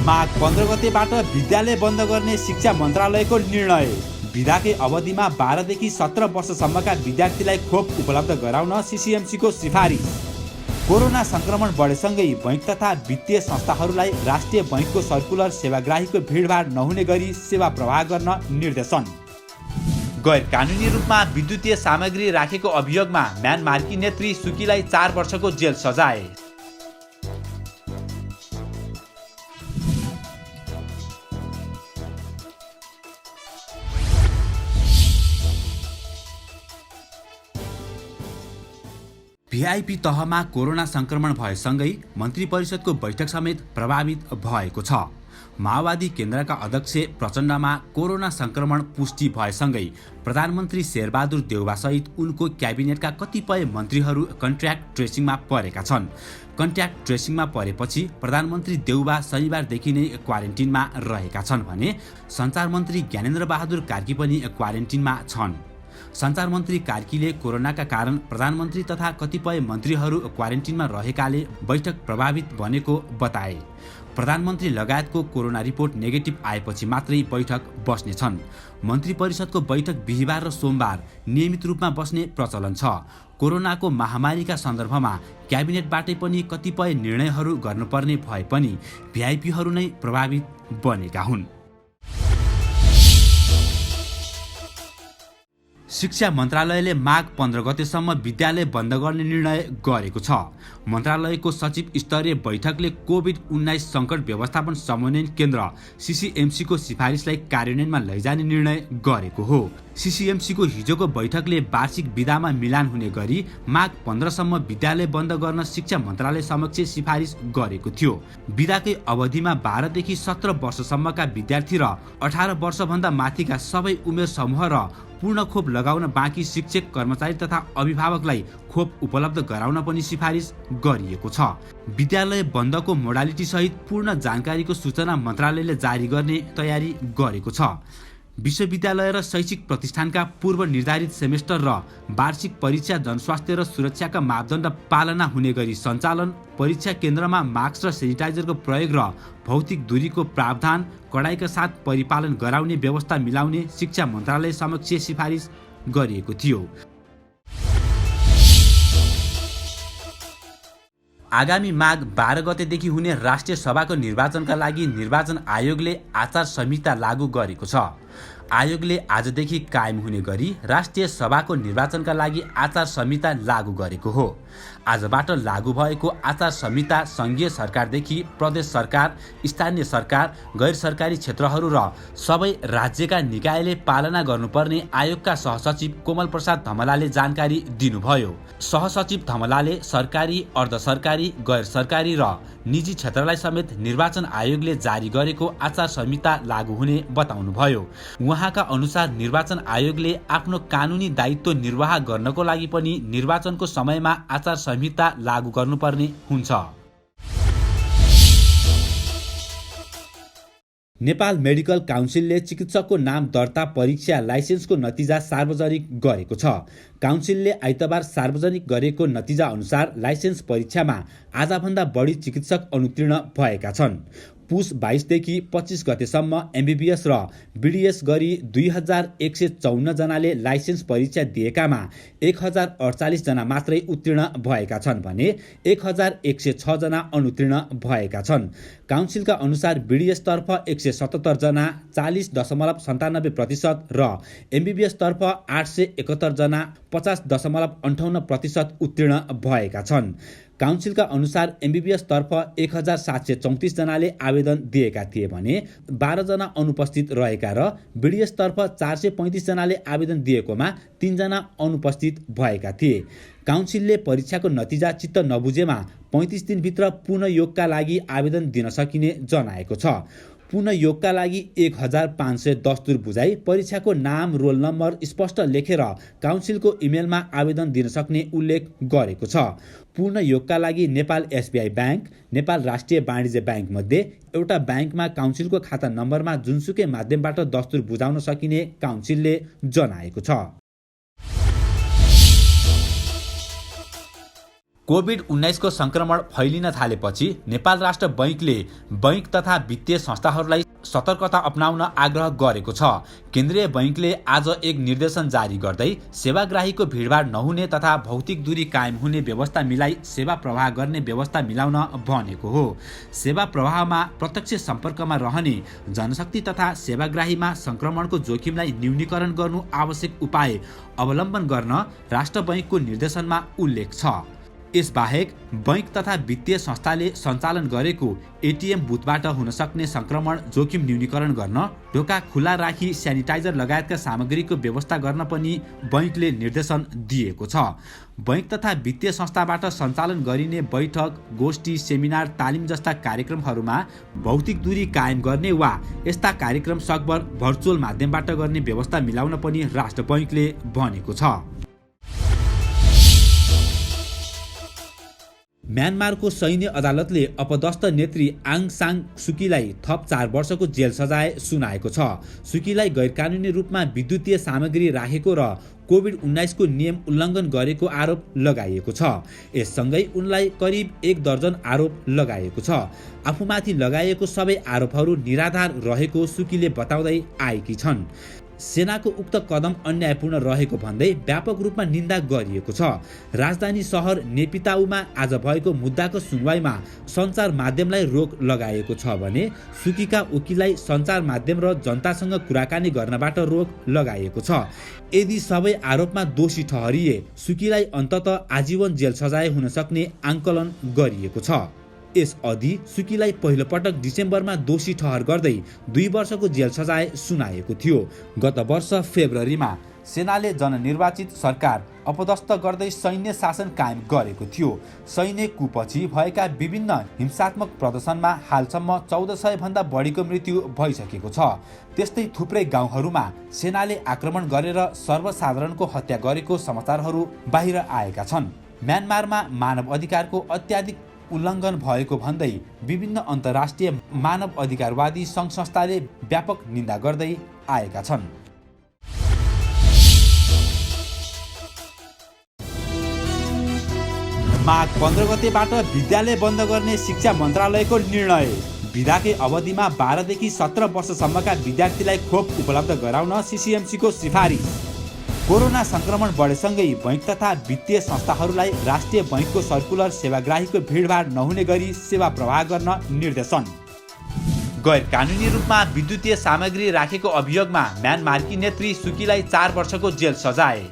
माघ 15 गतेबाट विद्यालय बन्द गर्ने शिक्षा मन्त्रालयको निर्णय। विदाकै अवधिमा 12 देखि 17 वर्षसम्मका विद्यार्थीलाई खोप उपलब्ध गराउन सिसिएमसीको सिफारिस। कोरोना संक्रमण बढेसँगै बैंक तथा वित्तीय संस्थाहरूलाई राष्ट्रिय बैंकको सर्कुलर सेवाग्राहीको भिडभाड नहुने गरी सेवा प्रवाह गर्न निर्देशन। गैर कानुनी रूपमा विद्युतीय सामग्री राखेको अभियोगमा म्यानमारकी नेत्री सुकीलाई 4 वर्षको जेल सजाय। भिआइपी तहमा कोरोना संक्रमण भएसँगै मन्त्री परिषदको बैठक समेत प्रभावित भएको छ। माओवादी केन्द्रका अध्यक्ष प्रचण्डमा कोरोना संक्रमण पुष्टि भएसँगै प्रधानमन्त्री शेरबहादुर देउवासहित उनको क्याबिनेटका कतिपय मन्त्रीहरू कन्ट्याक्ट ट्रेसिङमा परेका छन्। कन्ट्याक्ट ट्रेसिङमा परेपछि प्रधानमन्त्री देउवा शनिबारदेखि नै क्वारेन्टिनमा रहेका छन् भने सञ्चार मन्त्री ज्ञानेन्द्र बहादुर कार्की पनि क्वारेन्टिनमा छन्। सञ्चार मन्त्री कार्कीले कोरोनाका कारण प्रधानमन्त्री तथा कतिपय मन्त्रीहरू क्वारेन्टिनमा रहेकाले बैठक प्रभावित बनेको बताए। प्रधानमन्त्री लगायतको कोरोना रिपोर्ट नेगेटिभ आएपछि मात्रै बैठक बस्नेछन्। मन्त्री परिषदको बैठक बिहिबार र सोमबार नियमित रूपमा बस्ने प्रचलन छ। कोरोनाको महामारीका सन्दर्भमा क्याबिनेटबाटै पनि कतिपय निर्णयहरू गर्नुपर्ने भए पनि भिआइपीहरू नै प्रभावित बनेका हुन्। शिक्षा मन्त्रालयले माघ 15 गतेसम्म विद्यालय बन्द गर्ने निर्णय गरेको छ। मन्त्रालयको सचिव स्तरीय बैठकले कोभिड-19 सङ्कट व्यवस्थापन समन्वयन केन्द्र सिसिएमसीको सिफारिसलाई कार्यान्वयनमा लैजाने निर्णय गरेको हो। सिसिएमसीको हिजोको बैठकले वार्षिक बिदामा मिलान हुने गरी माघ 15 सम्म विद्यालय बन्द गर्न शिक्षा मन्त्रालय समक्ष सिफारिस गरेको थियो। बिदाकै अवधिमा 12 देखि 17 वर्षसम्मका विद्यार्थी र 18 वर्षभन्दा माथिका सबै उमेर समूह र पूर्ण खोप लगाउन बाँकी शिक्षक कर्मचारी तथा अभिभावकलाई खोप उपलब्ध गराउन पनि सिफारिस गरिएको छ। विद्यालय बन्दको मोडालिटी सहित पूर्ण जानकारीको सूचना मन्त्रालयले जारी गर्ने तयारी गरेको छ। विश्वविद्यालय र शैक्षिक प्रतिष्ठानका पूर्व निर्धारित सेमेस्टर र वार्षिक परीक्षा जनस्वास्थ्य र सुरक्षाका मापदण्ड पालना हुने गरी सञ्चालन, परीक्षा केन्द्रमा मास्क र सेनिटाइजरको प्रयोग र भौतिक दूरीको प्रावधान कडाइका साथ परिपालन गराउने व्यवस्था मिलाउने शिक्षा मन्त्रालय समक्ष सिफारिस गरिएको थियो। आगामी माघ 12 गतेदेखि हुने राष्ट्रिय सभाको निर्वाचनका लागि निर्वाचन आयोगले आचार संहिता लागू गरेको छ। आयोगले आजदेखि कायम हुने गरी राष्ट्रिय सभाको निर्वाचनका लागि आचार संहिता लागू गरेको हो। आजबाट लागू भएको आचार संहिता सङ्घीय सरकारदेखि प्रदेश सरकार, स्थानीय सरकार, गैर सरकारी क्षेत्रहरू र सबै राज्यका निकायले पालना गर्नुपर्ने आयोगका सहसचिव कोमल प्रसाद धमलाले जानकारी दिनुभयो। सहसचिव धमलाले सरकारी, अर्ध सरकारी, गैर सरकारी र निजी क्षेत्रलाई समेत निर्वाचन आयोगले जारी गरेको आचार संहिता लागू हुने बताउनुभयो। उहाँका अनुसार निर्वाचन आयोगले आफ्नो कानुनी दायित्व निर्वाह गर्नको लागि पनि निर्वाचनको समयमा आचार संहिता लागू गर्नुपर्ने हुन्छ। नेपाल मेडिकल काउन्सिलले चिकित्सकको नाम दर्ता परीक्षा लाइसेन्सको नतिजा सार्वजनिक गरेको छ। काउन्सिलले आइतबार सार्वजनिक गरेको नतिजा अनुसार लाइसेन्स परीक्षामा आधाभन्दा बढी चिकित्सक अनुत्तीर्ण भएका छन्। पुस 22 देखि 25 गतेसम्म एमबीबीएस र बीडीएस गरी 2154 जनाले लाइसेन्स परीक्षा दिएकामा 1048 जना मात्रै उत्तीर्ण भएका छन् भने 1106 जना अनुत्तीर्ण भएका छन्। काउन्सिलका अनुसार बीडीएस तर्फ 177 जना 40.97% र एमबीबीएस तर्फ 871 जना 50.58% उत्तीर्ण भएका छन्। काउन्सिलका अनुसार एमबीबीएस तर्फ 1734 जनाले आवेदन दिएका थिए भने 12 जना अनुपस्थित रहेका र बीडीएस तर्फ 435 जनाले आवेदन दिएकोमा 3 जना अनुपस्थित भएका थिए। काउन्सिलले परीक्षाको नतिजा चित्त नबुझेमा 35 दिनभित्र पुनः योगका लागि आवेदन दिन सकिने जनाएको छ। पुनः योगका लागि 1510 दस्तुर बुझाइ परीक्षाको नाम, रोल नम्बर स्पष्ट लेखेर काउन्सिलको इमेलमा आवेदन दिन सक्ने उल्लेख गरेको छ। पूर्ण योगका लागि नेपाल एसबीआई ब्याङ्क, नेपाल राष्ट्रिय वाणिज्य ब्याङ्क मध्ये एउटा ब्याङ्कमा काउन्सिलको खाता नम्बरमा जुनसुकै माध्यमबाट दस्तुर बुझाउन सकिने काउन्सिलले जनाएको छ। कोभिड-19 को संक्रमण फैलिन थालेपछि नेपाल राष्ट्र बैंकले बैंक तथा वित्तीय संस्थाहरूलाई सतर्कता अपनाउन आग्रह गरेको छ। केन्द्रीय बैंकले आज एक निर्देशन जारी गर्दै सेवाग्राहीको भिडभाड नहुने तथा भौतिक दूरी कायम हुने व्यवस्था मिलाई सेवा प्रवाह गर्ने व्यवस्था मिलाउन भनेको हो। सेवा प्रवाहमा प्रत्यक्ष सम्पर्कमा रहने जनशक्ति तथा सेवाग्राहीमा संक्रमणको जोखिमलाई न्यूनीकरण गर्नु आवश्यक उपाय अवलम्बन गर्न राष्ट्र बैंकको निर्देशनमा उल्लेख छ। यसबाहेक बैंक तथा वित्तीय संस्थाले सञ्चालन गरेको एटीएम बुथबाट हुन सक्ने संक्रमण जोखिम न्यूनीकरण गर्न ढोका खुला राखी स्यानिटाइजर लगायतका सामग्रीको व्यवस्था गर्न पनि बैंकले निर्देशन दिएको छ। बैंक तथा वित्तीय संस्थाबाट सञ्चालन गरिने बैठक, गोष्ठी, सेमिनार, तालिम जस्ता कार्यक्रमहरूमा भौतिक दूरी कायम गर्ने वा यस्ता कार्यक्रम सकभर भर्चुअल माध्यमबाट गर्ने व्यवस्था मिलाउन पनि राष्ट्र बैंकले भनेको छ। म्यानमारको सैन्य अदालतले अपदस्थ नेत्री आङ सान सुकीलाई थप 4 वर्षको जेल सजाय सुनाएको छ। सुकीलाई गैरकानुनी रूपमा विद्युतीय सामग्री राखेको र कोभिड-19 को नियम उल्लङ्घन गरेको आरोप लगाइएको छ। यससँगै उनलाई करिब 1 दर्जन आरोप लगाइएको छ। आफूमाथि लगाइएको सबै आरोपहरू निराधार रहेको सुकीले बताउँदै आएकी छन्। सेनाको उक्त कदम अन्यायपूर्ण रहेको भन्दै व्यापक रूपमा निन्दा गरिएको छ। राजधानी सहर नेपिताउमा आज भएको मुद्दाको सुनवाईमा सञ्चार माध्यमलाई रोक लगाइएको छ भने सुकीका वकिललाई सञ्चार माध्यम र जनतासँग कुराकानी गर्नबाट रोक लगाइएको छ। यदि सबै आरोपमा दोषी ठहरिए सुकीलाई अन्ततः आजीवन जेल सजाय हुन सक्ने आंकलन गरिएको छ। यसअघि सुकीलाई पहिलो पटक डिसेम्बरमा दोषी ठहर गर्दै 2 वर्षको जेल सजाय सुनाएको थियो। गत वर्ष फेब्रुअरीमा सेनाले जननिर्वाचित सरकार अपदस्थ गर्दै सैन्य शासन कायम गरेको थियो। सैन्य कुपछि भएका विभिन्न हिंसात्मक प्रदर्शनमा हालसम्म 1400 भन्दा बढीको मृत्यु भइसकेको छ। त्यस्तै थुप्रै गाउँहरूमा सेनाले आक्रमण गरेर सर्वसाधारणको हत्या गरेको समाचारहरू बाहिर आएका छन्। म्यानमारमा मानव अधिकारको अत्याधिक उल्लङ्घन भएको भन्दै विभिन्न अन्तर्राष्ट्रिय मानव अधिकारवादी सङ्घ संस्थाले व्यापक निन्दा गर्दै आएका छन्। माघ 15 गतेबाट विद्यालय बन्द गर्ने शिक्षा मन्त्रालयको निर्णय। विदाकै अवधिमा 12 देखि 17 वर्षसम्मका विद्यार्थीलाई खोप उपलब्ध गराउन सीसीएमसीको सिफारिस। कोरोना संक्रमण बढेसँगै बैंक तथा वित्तीय संस्थाहरूलाई राष्ट्रिय बैंकको सर्कुलर सेवाग्राहीको भिडभाड नहुने गरी सेवा प्रवाह गर्न निर्देशन। गैर कानुनी रूपमा विद्युतीय सामग्री राखेको अभियोगमा म्यानमारकी नेत्री सुकीलाई 4 वर्षको जेल सजाय।